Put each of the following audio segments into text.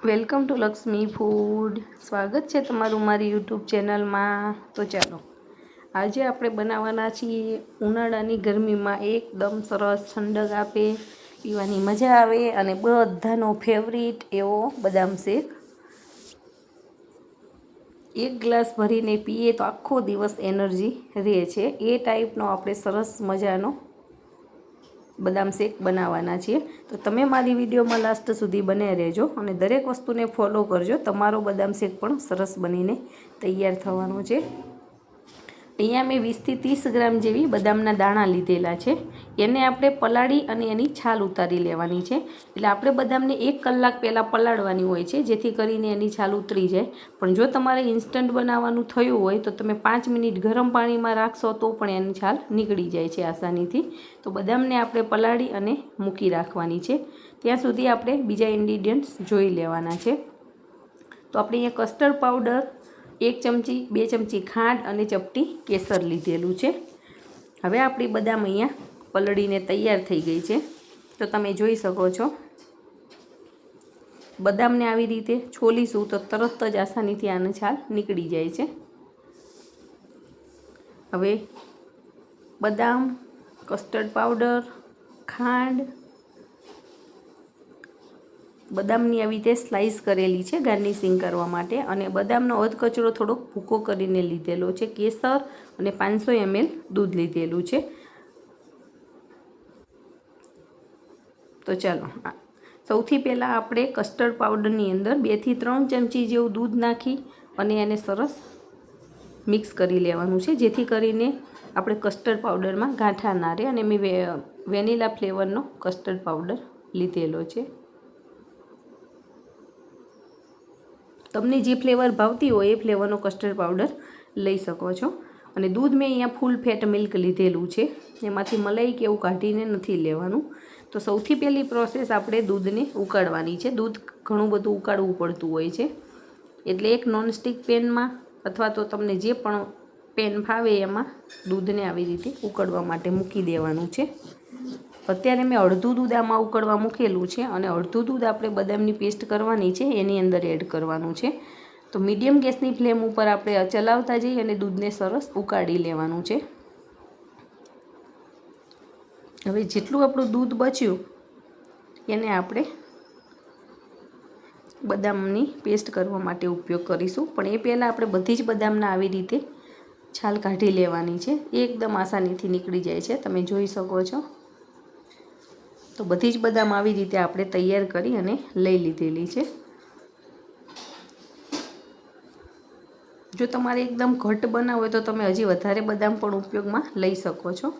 Welcome to Lakshmi food. સ્વાગત છે તમારું મારી યુટ્યુબ ચેનલમાં. તો ચાલો આજે આપણે બનાવવાના છીએ ઉનાળાની ગરમીમાં એકદમ સરસ ઠંડક આપે, પીવાની મજા આવે અને બધાનો ફેવરિટ એવો બદામ શેક. એક ગ્લાસ ભરીને પીએ તો આખો દિવસ એનર્જી રહે છે એ ટાઈપનો આપણે સરસ મજાનો બદામ શેક બનાવવાના છીએ. તો તમે મારી વિડીયોમાં લાસ્ટ સુધી બને રહેજો અને દરેક વસ્તુને ફોલો કરજો. તમારો બદામ શેક પણ સરસ બનીને તૈયાર થવાનો છે. અહીંયા મેં 20થી 30 ગ્રામ જેવી બદામના દાણા લીધેલા છે. એને આપણે પલાળી અને એની છાલ ઉતારી લેવાની છે. એટલે આપણે બદામને 1 કલાક પહેલાં પલાળવાની હોય છે, જેથી કરીને એની છાલ ઉતરી જાય. પણ જો તમારે ઇન્સ્ટન્ટ બનાવવાનું થયું હોય તો તમે 5 મિનિટ ગરમ પાણીમાં રાખશો તો પણ એની છાલ નીકળી જાય છે આસાનીથી. તો બદામને આપણે પલાળી અને મૂકી રાખવાની છે. ત્યાં સુધી આપણે બીજા ઇન્ગ્રીડિયન્ટ્સ જોઈ લેવાના છે. તો આપણે અહીંયા કસ્ટર્ડ પાવડર 1 ચમચી, 2 ચમચી ખાંડ અને ચપટી કેસર લીધેલું છે. હવે આપણી બદામ અહીંયા પલળીને તૈયાર થઈ ગઈ છે. તો તમે જોઈ શકો છો બદામને આવી રીતે છોલીશું તો તરત જ આસાનીથી આની છાલ નીકળી જાય છે. હવે બદામ, કસ્ટર્ડ પાવડર, ખાંડ, બદામની આવી રીતે સ્લાઈસ કરેલી છે ગાર્નિશિંગ કરવા માટે, અને બદામનો અધકચરો થોડોક ભૂકો કરીને લીધેલો છે. કેસર અને 500 ml દૂધ લીધેલું છે. તો ચાલો સૌથી પહેલાં આપણે કસ્ટર્ડ પાવડરની અંદર 2 થી 3 ચમચી જેવું દૂધ નાખી અને એને સરસ મિક્સ કરી લેવાનું છે, જેથી કરીને આપણે કસ્ટર્ડ પાવડરમાં ગાંઠા ના રહે. અને મેં વેનીલા ફ્લેવરનો કસ્ટર્ડ પાવડર લીધેલો છે. તમને જે ફ્લેવર ભાવતી હોય એ ફ્લેવરનો કસ્ટર્ડ પાવડર લઈ શકો છો. અને દૂધ મેં અહીંયા ફૂલ ફેટ મિલ્ક લીધેલું છે, એમાંથી મલાઈ કે એવું કાઢીને નથી લેવાનું. તો સૌથી પહેલી પ્રોસેસ આપણે દૂધને ઉકાળવાની છે. દૂધ ઘણું બધું ઉકાળવું પડતું હોય છે, એટલે એક નોનસ્ટિક પેનમાં અથવા તો તમને જે પણ પેન ફાવે એમાં દૂધને આવી રીતે ઉકળવા માટે મૂકી દેવાનું છે. અત્યારે મેં અડધું દૂધ આમાં ઉકળવા મૂકેલું છે અને અડધું દૂધ આપણે બદામની પેસ્ટ કરવાની છે એની અંદર એડ કરવાનું છે. તો મીડિયમ ગેસની ફ્લેમ ઉપર આપણે ચલાવતા જઈએ અને દૂધને સરસ ઉકાળી લેવાનું છે. હવે જેટલું આપણું દૂધ બચ્યું એને આપણે બદામની પેસ્ટ કરવા માટે ઉપયોગ કરીશું. પણ એ પહેલાં આપણે બધી જ બદામના આવી રીતે છાલ કાઢી લેવાની છે. એકદમ આસાનીથી નીકળી જાય છે, તમે જોઈ શકો છો. તો બધી જ બદામ આવી રીતે આપણે તૈયાર કરી અને લઈ લીધેલી છે. જો તમારે એકદમ ઘટ બનાવવું હોય તો તમે હજી વધારે બદામ પણ ઉપયોગમાં લઈ શકો છો,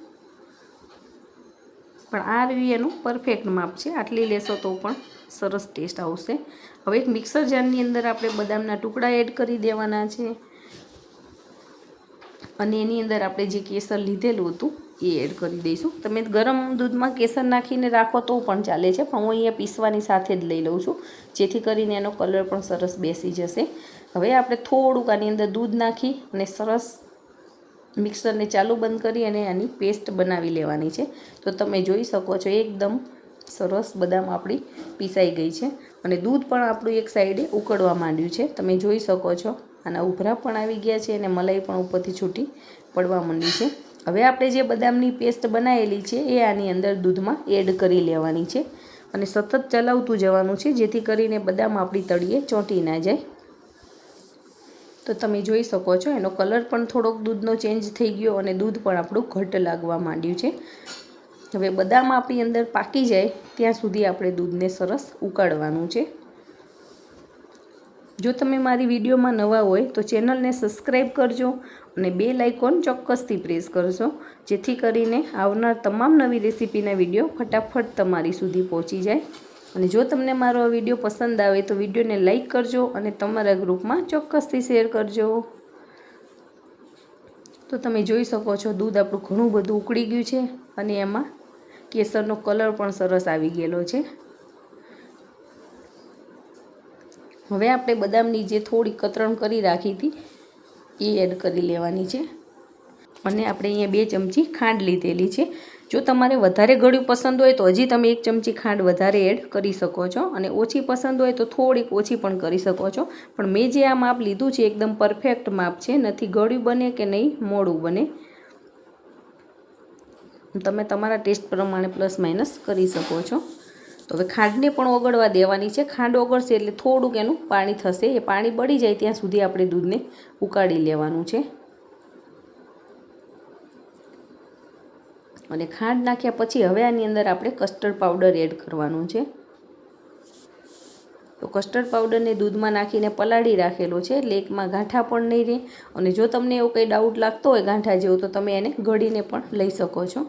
પણ આ રહ્યું એનું પરફેક્ટ માપ છે. આટલી લેશો તો પણ સરસ ટેસ્ટ આવશે. હવે એક મિક્સર જારની અંદર આપણે બદામના ટુકડા એડ કરી દેવાના છે અને એની અંદર આપણે જે કેસર લીધેલું હતું એ એડ કરી દઈશું. તમે ગરમ દૂધમાં કેસર નાખીને રાખો તો પણ ચાલે છે, પણ હું અહીંયા પીસવાની સાથે જ લઈ લઉં છું, જેથી કરીને એનો કલર પણ સરસ બેસી જશે. હવે આપણે થોડુંક આની અંદર દૂધ નાખી અને સરસ મિક્સરને ચાલુ બંધ કરી અને આની પેસ્ટ બનાવી લેવાની છે. તો તમે જોઈ શકો છો એકદમ સરસ બદામ આપણી પીસાઈ ગઈ છે અને દૂધ પણ આપણું એક સાઈડે ઉકળવા માંડ્યું છે. તમે જોઈ શકો છો આના ઉભરા પણ આવી ગયા છે અને મલાઈ પણ ઉપરથી છૂટી પડવા માંડી છે. હવે આપણે જે બદામની પેસ્ટ બનાવેલી છે એ આની અંદર દૂધમાં એડ કરી લેવાની છે અને સતત ચલાવતું જવાનું છે, જેથી કરીને બદામ આપણી તળિયે ચોંટી ના જાય. તો તમે જોઈ શકો છો એનો કલર પણ થોડોક દૂધનો ચેન્જ થઈ ગયો અને દૂધ પણ આપણું ઘટ લાગવા માંડ્યું છે. હવે બદામ આપણી અંદર પાકી જાય ત્યાં સુધી આપણે દૂધને સરસ ઉકાળવાનું છે. જો તમે મારી વિડીયોમાં નવા હોય તો ચેનલને સબસ્ક્રાઈબ કરજો અને બેલ આઇકોન ચોક્કસથી પ્રેસ કરજો, જેથી કરીને આવનાર તમામ નવી રેસીપીના વિડીયો ફટાફટ તમારી સુધી પહોંચી જાય. અને જો તમને મારો આ વિડીયો પસંદ આવે તો વિડીયોને લાઈક કરજો અને તમારા ગ્રુપમાં ચોક્કસથી શેર કરજો. તો તમે જોઈ શકો છો દૂધ આપણું ઘણું બધું ઉકળી ગયું છે અને એમાં કેસરનો કલર પણ સરસ આવી ગયેલો છે. હવે આપણે બદામની જે થોડી કતરણ કરી રાખી હતી એ એડ કરી લેવાની છે અને આપણે અહીંયા 2 ચમચી ખાંડ લીધેલી છે. જો તમારે વધારે ગળ્યું પસંદ હોય તો હજી તમે 1 ચમચી ખાંડ વધારે એડ કરી શકો છો, અને ઓછી પસંદ હોય તો થોડીક ઓછી પણ કરી શકો છો. પણ મેં જે આ માપ લીધું છે એકદમ પરફેક્ટ માપ છે, નથી ગળ્યું બને કે નહીં મોડું બને. તમે તમારા ટેસ્ટ પ્રમાણે પ્લસ માઇનસ કરી શકો છો. તો હવે ખાંડને પણ ઓગળવા દેવાની છે. ખાંડ ઓગળશે એટલે થોડુંક એનું પાણી થશે, એ પાણી બળી જાય ત્યાં સુધી આપણે દૂધને ઉકાળી લેવાનું છે. અને ખાંડ નાખ્યા પછી હવે આની અંદર આપણે કસ્ટર્ડ પાવડર એડ કરવાનું છે. તો કસ્ટર્ડ પાવડરને દૂધમાં નાખીને પલાળી રાખેલો છે, એટલે એકમાં ગાંઠા પણ નહીં રહે. અને જો તમને એવો કંઈ ડાઉટ લાગતો હોય ગાંઠા જેવો તો તમે એને ગળીને પણ લઈ શકો છો.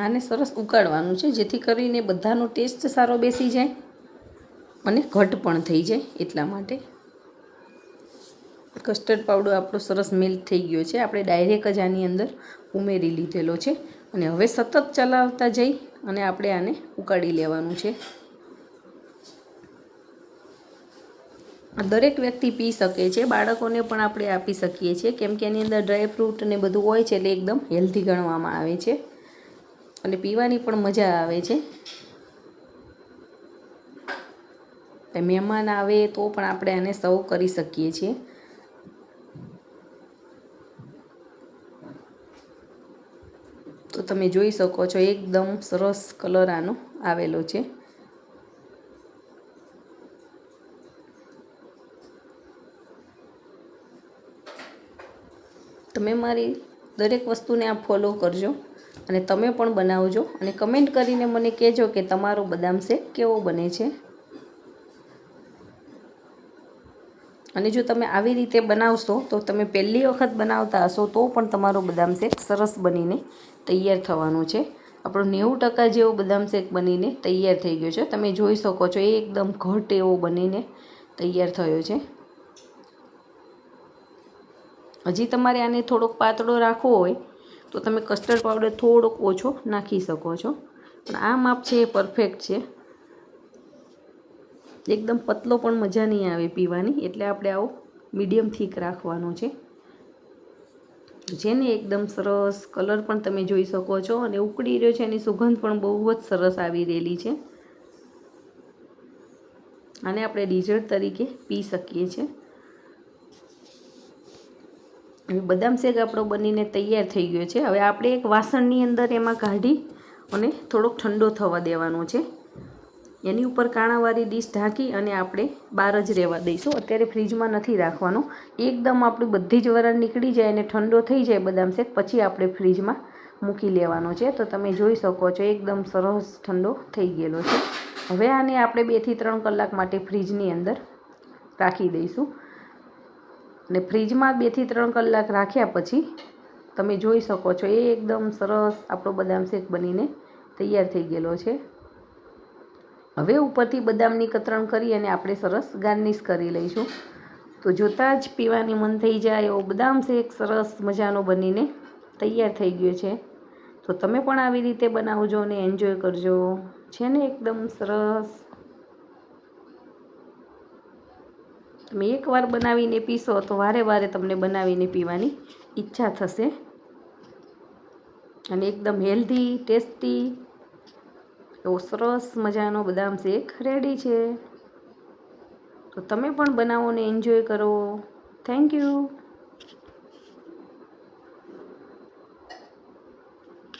આને સરસ ઉકાળવાનું છે, જેથી કરીને બધાનો ટેસ્ટ સારો બેસી જાય અને ઘટ પણ થઈ જાય. એટલા માટે કસ્ટર્ડ પાવડર આપણો સરસ મેલ્ટ થઈ ગયો છે. આપણે ડાયરેક્ટ જ આની અંદર ઉમેરી લીધેલો છે, અને હવે સતત ચલાવતા જઈ અને આપણે આને ઉકાળી લેવાનું છે. દરેક વ્યક્તિ પી શકે છે, બાળકોને પણ આપણે આપી શકીએ છીએ, કેમ કે એની અંદર ડ્રાયફ્રૂટ ને બધું હોય છે, એટલે એકદમ હેલ્ધી ગણવામાં આવે છે અને પીવાની પણ મજા આવે છે. મહેમાન આવે તો પણ આપણે આને સર્વ કરી શકીએ છીએ. તો તમે જોઈ શકો છો એકદમ સરસ કલર આનો આવેલો છે. તમે મારી દરેક વસ્તુને આ ફોલો કરજો અને તમે પણ બનાવજો, અને કમેન્ટ કરીને મને કહેજો કે તમારો બદામ શેક કેવો બને છે. અને જો તમે આવી રીતે બનાવશો તો તમે પહેલી વખત બનાવતા હશો તો પણ તમારો બદામ શેક સરસ બનીને તૈયાર થવાનો છે. આપણો 90% જેવો બદામ શેક બનીને તૈયાર થઈ ગયો છે. તમે જોઈ શકો છો એકદમ ઘટ એવો બનીને તૈયાર થયો છે. હજી તમારે આને થોડોક પાતળો રાખવો હોય તો તમે કસ્ટર્ડ પાવડર થોડોક ઓછો નાખી શકો છો, પણ આ માપ છે એ પરફેક્ટ છે. એકદમ પતલો પણ મજા નહીં આવે પીવાની, એટલે આપણે આવો મીડિયમ થીક રાખવાનો છે. જેને એકદમ સરસ કલર પણ તમે જોઈ શકો છો, અને ઉકળી રહ્યો છે, એની સુગંધ પણ બહુ જ સરસ આવી રહેલી છે. આને આપણે ડીઝર્ટ તરીકે પી શકીએ છીએ. બદામ શેક આપણો બનીને તૈયાર થઈ ગયો છે. હવે આપણે એક વાસણની અંદર એમાં કાઢી અને થોડોક ઠંડો થવા દેવાનો છે. એની ઉપર કાણાવાળી ડીશ ઢાંકી અને આપણે બહાર જ રહેવા દઈશું. અત્યારે ફ્રીજમાં નથી રાખવાનો. એકદમ આપણી બધી જ વરાળ નીકળી જાય અને ઠંડો થઈ જાય બદામ શેક, પછી આપણે ફ્રીજમાં મૂકી લેવાનો છે. તો તમે જોઈ શકો છો એકદમ સરસ ઠંડો થઈ ગયેલો છે. હવે આને આપણે 2 થી 3 કલાક માટે ફ્રીજની અંદર રાખી દઈશું. અને ફ્રીજમાં 2 થી 3 કલાક રાખ્યા પછી તમે જોઈ શકો છો એકદમ સરસ આપણો બદામ શેક બનીને તૈયાર થઈ ગયેલો છે. હવે ઉપરથી બદામની કતરણ કરી અને આપણે સરસ ગાર્નિશ કરી લઈશું. તો જોતાં જ પીવાની મન થઈ જાય એવો બદામ શેક સરસ મજાનો બનીને તૈયાર થઈ ગયો છે. તો તમે પણ આવી રીતે બનાવજો અને એન્જોય કરજો. છે ને એકદમ સરસ. તમે એકવાર બનાવીને પીશો તો વારે વારે તમને બનાવીને પીવાની ઈચ્છા થશે. અને એકદમ હેલ્ધી ટેસ્ટી એવો સરસ મજાનો બદામ શેક રેડી છે. તો તમે પણ બનાવો ને એન્જોય કરો. Thank you.